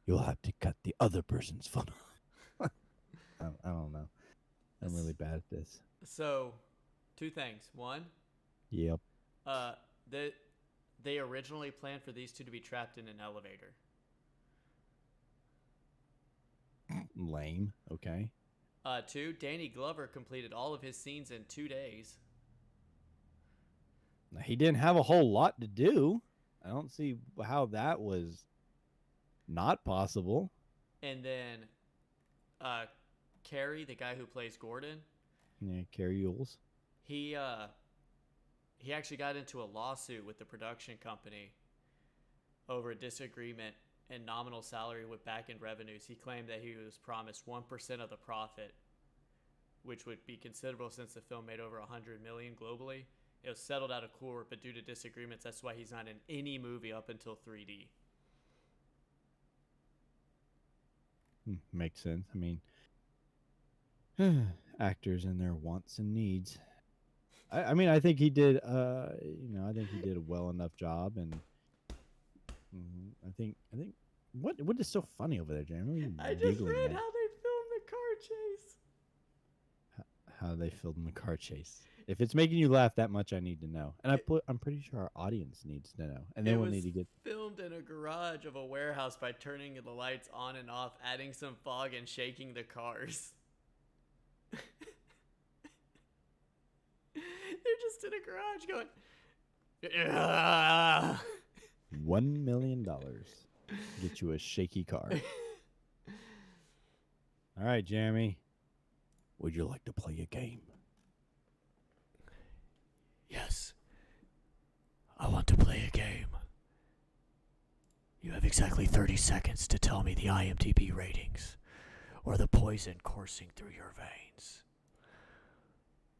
you'll have to cut the other person's foot off. I don't know. I'm really bad at this. So, two things. One, Yep. they originally planned for these two to be trapped in an elevator. Lame. Okay. Two, Danny Glover completed all of his scenes in 2 days. He didn't have a whole lot to do. I don't see how that was not possible. And then Carrie, the guy who plays Gordon, Yeah, Carrie Yules. he actually got into a lawsuit with the production company over a disagreement and nominal salary with back-end revenues. He claimed that he was promised 1% of the profit, which would be considerable since the film made over $100 million globally. It was settled out of court, but due to disagreements, that's why he's not in any movie up until 3D. Makes sense. I mean, actors and their wants and needs. I mean, I think he did. I think he did a well enough job, and I think. What is so funny over there, Jeremy? I just read how they filmed the car chase. How they filmed the car chase. If it's making you laugh that much, I need to know, and I'm pretty sure our audience needs to know, and then we'll need to get filmed in a garage of a warehouse by turning the lights on and off, adding some fog, and shaking the cars. They're just in a garage going. $1 million. Get you a shaky car. All right, Jeremy. Would you like to play a game? Yes. I want to play a game. You have exactly 30 seconds to tell me the IMDb ratings, or the poison coursing through your veins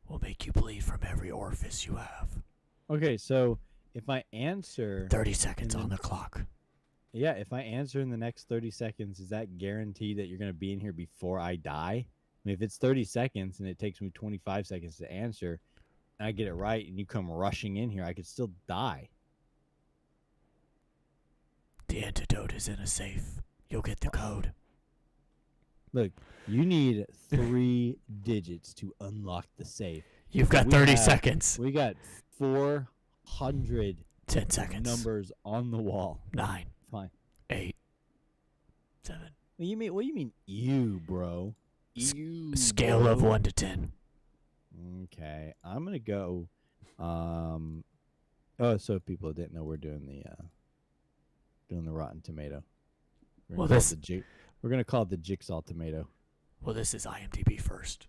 will make you bleed from every orifice you have. Okay, so if I answer 30 seconds on the clock. Yeah, if I answer in the next 30 seconds, is that guaranteed that you're going to be in here before I die? I mean, if it's 30 seconds and it takes me 25 seconds to answer, and I get it right and you come rushing in here, I could still die. The antidote is in a safe. You'll get the code. Look, you need 3 digits to unlock the safe. You've got We 30 have- seconds. We got 400 10 seconds. numbers on the wall. 9, Fine. 8, 7. What do you mean you, bro? You. Scale of bro. 1 to 10. Okay, I'm gonna go. Oh, so people didn't know we're doing the Rotten Tomato. We're Well, gonna call this- it we're gonna call it the Jigsaw Tomato, Well, this is IMDb first.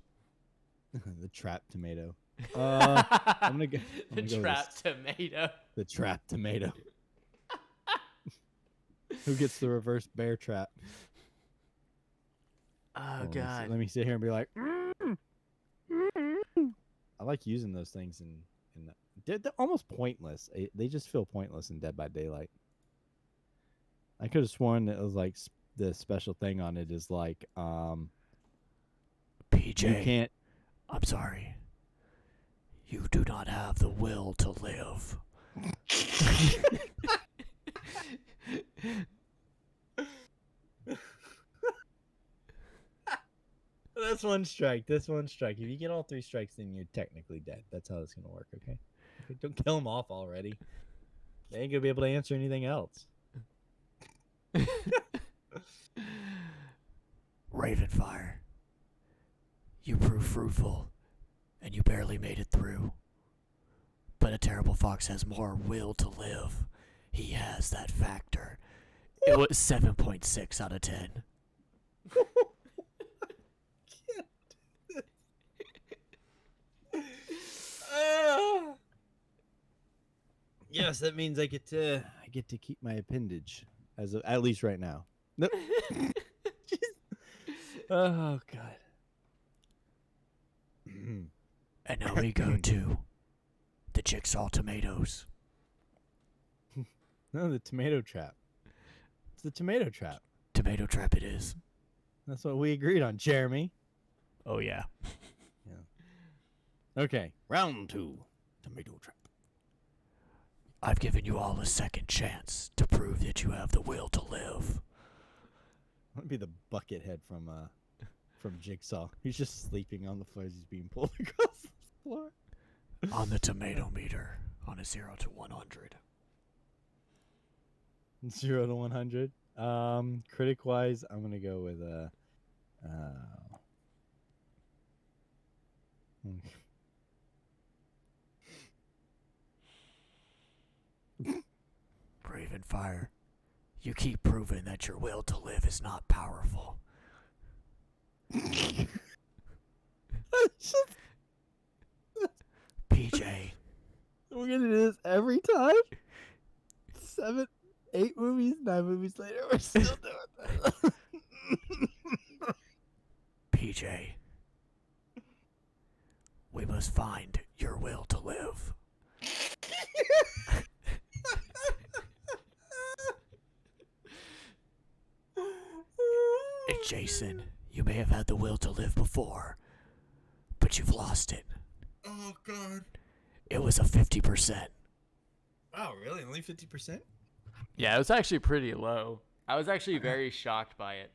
the Trap Tomato. I'm gonna go. I'm The gonna go with trap tomato. the Trap Tomato. Who gets the reverse bear trap? Oh, Hold on, let me God. sit- Let me sit here and be like. I like using those things in they're almost pointless. They just feel pointless in Dead by Daylight. I could have sworn that it was like the special thing on it is like PJ, you can't. I'm sorry. You do not have the will to live. That's one strike. That's one strike. If you get all 3 strikes, then you're technically dead. That's how it's gonna work. Okay. Don't kill them off already. They ain't gonna be able to answer anything else. Ravenfire, you proved fruitful, and you barely made it through. But a terrible fox has more will to live. He has that factor. It was 7.6 out of 10. Yes, that means I get to keep my appendage at least right now. Nope. Oh God. And now we go to the Jigsaw Tomatoes. No, the tomato trap. It's the tomato trap. Tomato trap it is. That's what we agreed on, Jeremy. Oh, yeah. Okay, round 2. Tomato trap. I've given you all a second chance to prove that you have the will to live. I want to be the bucket head from Jigsaw. He's just sleeping on the floor as he's being pulled across the floor. On the tomato meter, on a 0 to 100. 0 to 100. Critic wise, I'm gonna go with Ravenfire, you keep proving that your will to live is not powerful. PJ, We're gonna do this every time. 7, 8 movies, 9 movies later, we're still doing that. PJ, we must find your will to live. And Jason, you may have had the will to live before, but you've lost it. Oh God! It was a 50%. Wow, really? Only 50%? Yeah, it was actually pretty low. I was actually very shocked by it.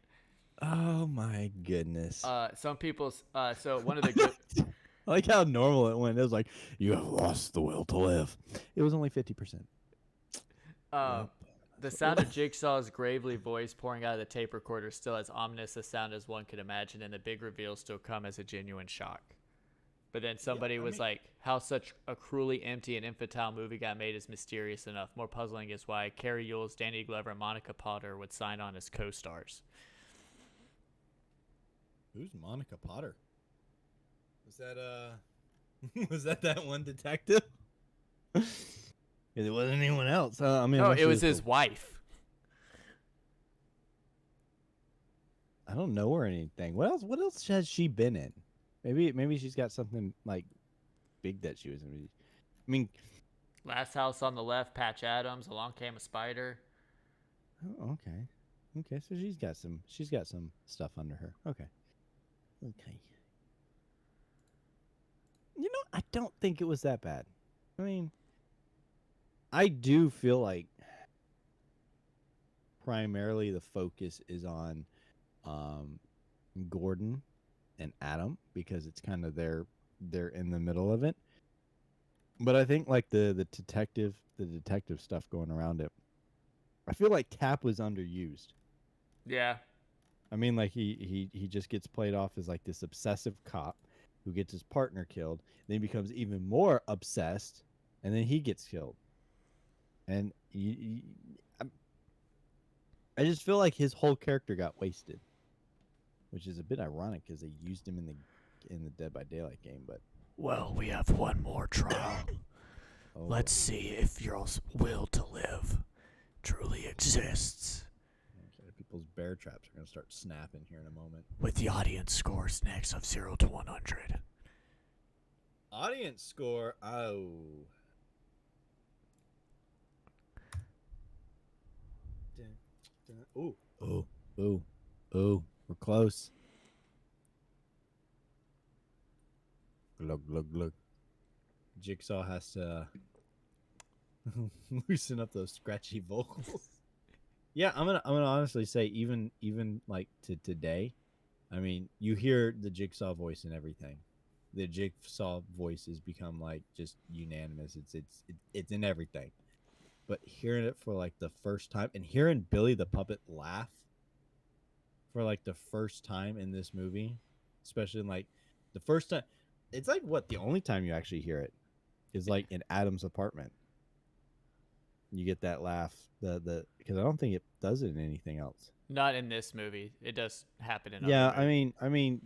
Oh my goodness! Some people, so one of the good, I like how normal it went. It was like, you have lost the will to live. It was only 50%. the sound of Jigsaw's gravely voice pouring out of the tape recorder still as ominous a sound as one could imagine, and the big reveal still come as a genuine shock. But then somebody was like, how such a cruelly empty and infantile movie got made is mysterious enough. More puzzling is why Carrie Yules, Danny Glover, and Monica Potter would sign on as co-stars. Who's Monica Potter? Was that was that one detective? It wasn't anyone else. I mean, No, unless it she was the- his wife. I don't know her or anything. What else has she been in? Maybe she's got something like big that she was in. I mean, Last House on the Left, Patch Adams, Along Came a Spider. oh, okay. Okay, so she's got some stuff under her. Okay. Okay. You know, I don't think it was that bad. I mean, I do feel like primarily the focus is on Gordon and Adam because it's kind of they're in the middle of it. But I think like the detective stuff going around it. I feel like Cap was underused. Yeah. I mean, like he just gets played off as like this obsessive cop who gets his partner killed, then he becomes even more obsessed, and then he gets killed. And I just feel like his whole character got wasted, which is a bit ironic because they used him in the Dead by Daylight game. But Well, we have one more trial. oh Let's boy. see if your will to live truly exists. Okay, people's bear traps are gonna start snapping here in a moment. With the audience scores next of 0 to 100. Audience score. Oh. Ooh. Oh. Ooh. Ooh. We're close. Look. Jigsaw has to loosen up those scratchy vocals. Yeah, I'm gonna honestly say even like to today, I mean, you hear the Jigsaw voice and everything. The Jigsaw voice has become like just unanimous. It's in everything. But hearing it for like the first time and hearing Billy the Puppet laugh for like the first time in this movie, especially in like the first time, it's like what the only time you actually hear it is like in Adam's apartment. You get that laugh, the because I don't think it does it in anything else. Not in this movie. It does happen in other Yeah, movies. I mean,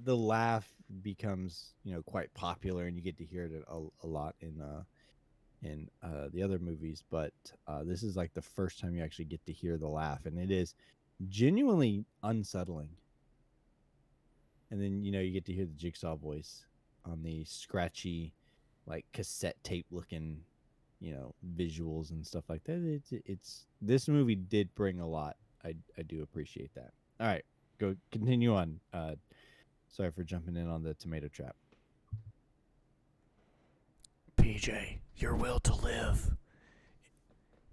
the laugh becomes quite popular, and you get to hear it a lot in the other movies. But this is like the first time you actually get to hear the laugh, and it is genuinely unsettling. And then you get to hear the Jigsaw voice on the scratchy, like cassette tape looking, visuals and stuff like that. It's this movie did bring a lot. I do appreciate that. All right, go continue on. Sorry for jumping in on the tomato trap. PJ, your will to live.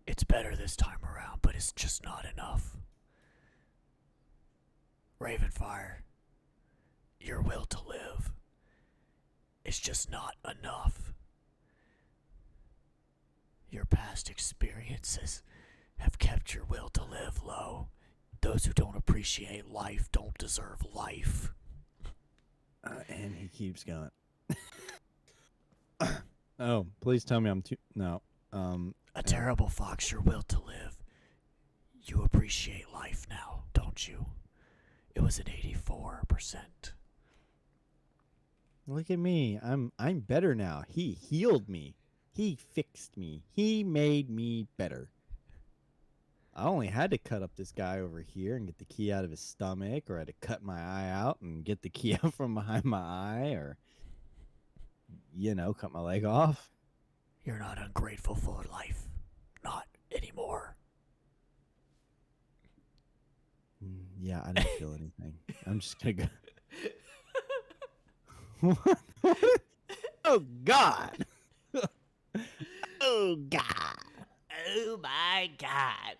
It's better this time around, but it's just not enough. Ravenfire, your will to live. It's just not enough. Your past experiences have kept your will to live low. Those who don't appreciate life don't deserve life. And he keeps going. Oh, please tell me I'm too. No. A terrible fox, your will to live. You appreciate life now, don't you? It was at 84%. Look at me. I'm better now. He healed me. He fixed me. He made me better. I only had to cut up this guy over here and get the key out of his stomach, or I had to cut my eye out and get the key out from behind my eye, or cut my leg off. You're not ungrateful for life. Not anymore. Yeah, I didn't feel anything. I'm just gonna go. What? Oh God! Oh God! Oh my god.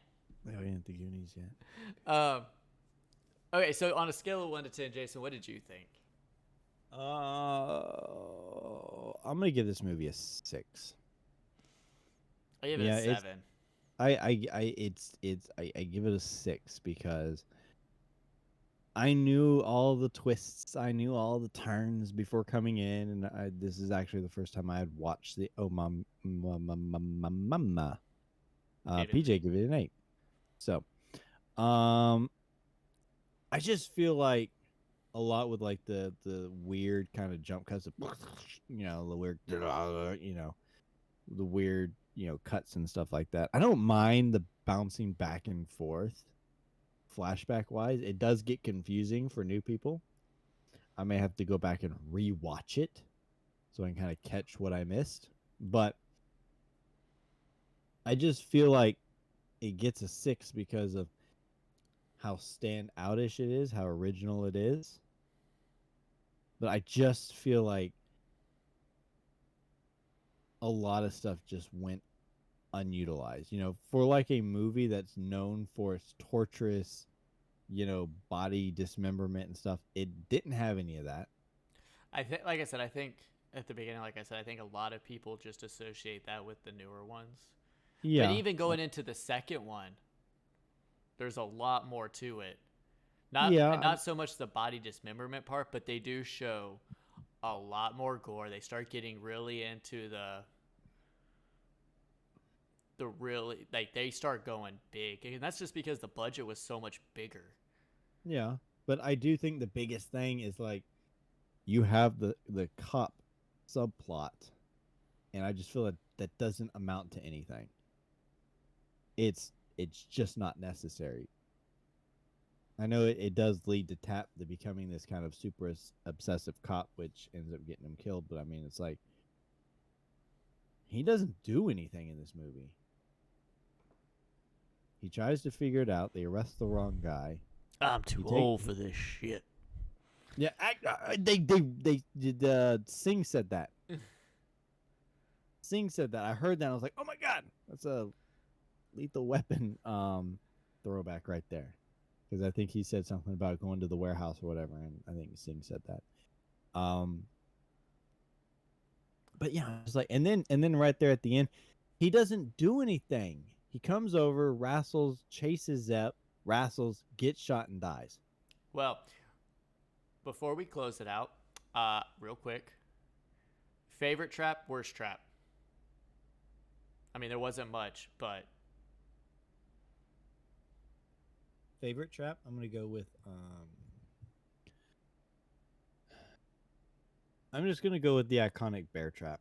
We ain't the Goonies yet. Okay, so on a scale of 1 to 10, Jason, what did you think? I'm gonna give this movie a 6. I give it Yeah, a 7. I give it a 6 because I knew all the twists, I knew all the turns before coming in, and this is actually the first time I had watched the Mama. PJ gave it an 8. So, I just feel like a lot with like the weird kind of jump cuts, the weird, the weird, cuts and stuff like that. I don't mind the bouncing back and forth flashback wise. It does get confusing for new people. I may have to go back and rewatch it so I can kind of catch what I missed. But I just feel like it gets a 6 because of how standoutish it is, how original it is. But I just feel like a lot of stuff just went unutilized. For like a movie that's known for its torturous body dismemberment and stuff. It didn't have any of that. I think, like I said, I think at the beginning, like I said, I think a lot of people just associate that with the newer ones. But Yeah. even going into the second one, there's a lot more to it. Not Yeah. not so much the body dismemberment part, but they do show a lot more gore. They start getting really into the really, like, they start going big, and that's just because the budget was so much bigger. Yeah. But I do think the biggest thing is like you have the cop subplot, and I just feel that that doesn't amount to anything. It's just not necessary. I know it does lead to Tap to becoming this kind of super obsessive cop, which ends up getting him killed. But I mean, it's like he doesn't do anything in this movie. He tries to figure it out. They arrest the wrong guy. I'm too old for this shit. Yeah, they did. Singh said that. Singh said that. I heard that. I was like, oh my god, that's a Lethal Weapon throwback right there. Because I think he said something about going to the warehouse or whatever, and I think Singh said that. But yeah, it's like, and then right there at the end, he doesn't do anything. He comes over, wrestles, chases Zepp, wrestles, gets shot, and dies. Well, before we close it out, real quick, favorite trap, worst trap. I mean, there wasn't much, but Favorite trap? I'm gonna go with I'm just gonna go with the iconic bear trap,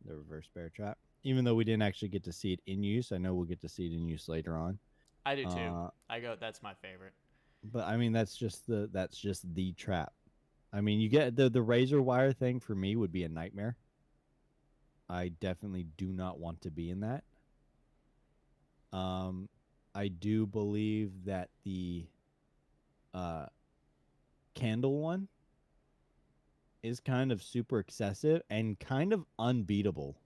the reverse bear trap. Even though we didn't actually get to see it in use, I know we'll get to see it in use later on. I do too. That's my favorite. But I mean, that's just the trap. I mean, you get the razor wire thing for me would be a nightmare. I definitely do not want to be in that. I do believe that the candle one is kind of super excessive and kind of unbeatable.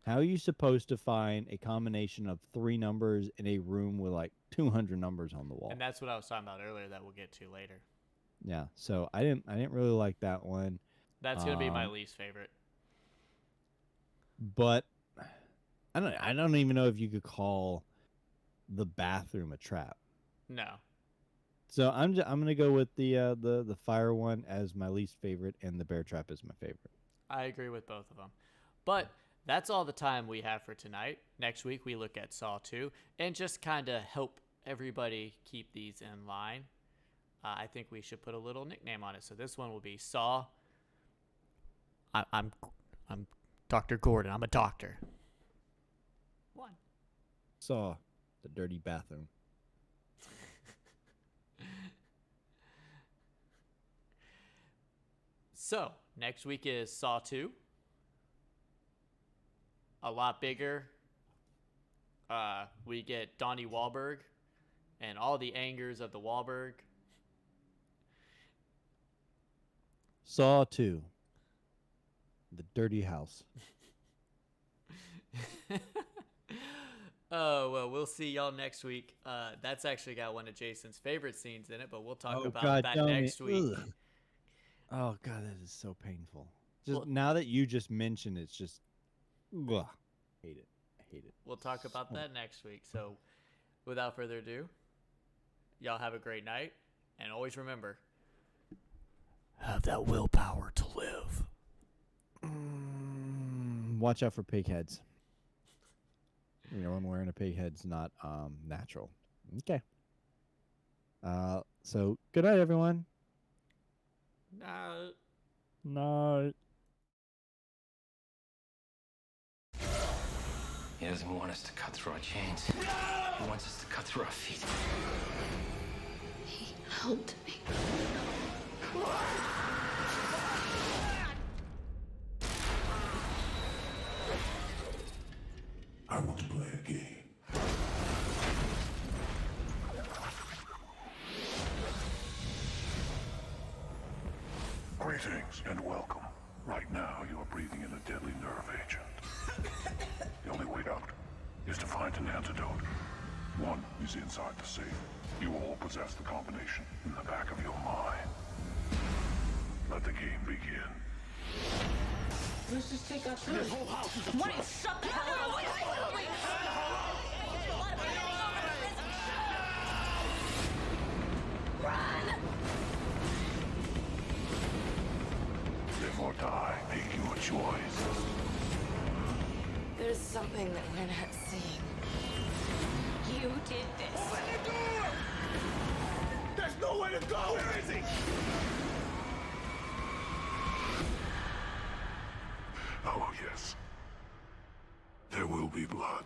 How are you supposed to find a combination of 3 numbers in a room with like 200 numbers on the wall? And that's what I was talking about earlier that we'll get to later. Yeah, so I didn't really like that one. That's going to be my least favorite. But I don't even know if you could call the bathroom a trap. No. So I'm gonna go with the fire one as my least favorite, and the bear trap is my favorite. I agree with both of them. But that's all the time we have for tonight. Next week we look at Saw 2 and just kind of help everybody keep these in line. I think we should put a little nickname on it. So this one will be Saw. I'm Dr. Gordon. I'm a doctor. 1. Saw the dirty bathroom. So next week is Saw 2. A lot bigger. We get Donnie Wahlberg and all the angers of the Wahlberg. Saw 2. The dirty house. Oh, well, we'll see y'all next week. That's actually got one of Jason's favorite scenes in it, but we'll talk about that next week. Ugh. Oh, God, that is so painful. Just now that you just mentioned it's just, ugh. Hate it. I hate it. We'll talk about that next week. So, without further ado, y'all have a great night, and always remember, have that willpower to live. Watch out for pig heads. I'm wearing a pig head's not natural. Okay. So good night, everyone. No. Night. He doesn't want us to cut through our chains. He wants us to cut through our feet. He helped me. I want to play a game. Greetings and welcome. Right now, you are breathing in a deadly nerve agent. The only way out is to find an antidote. One is inside the safe. You all possess the combination in the back of your mind. Let the game begin. Let's just take out this whole house. What? Shut the hell up! Wait. Run! Live or die, make your choice. There's something that we're not seeing. You did this. Open the door! There's nowhere to go! Where is he? Oh, yes. There will be blood.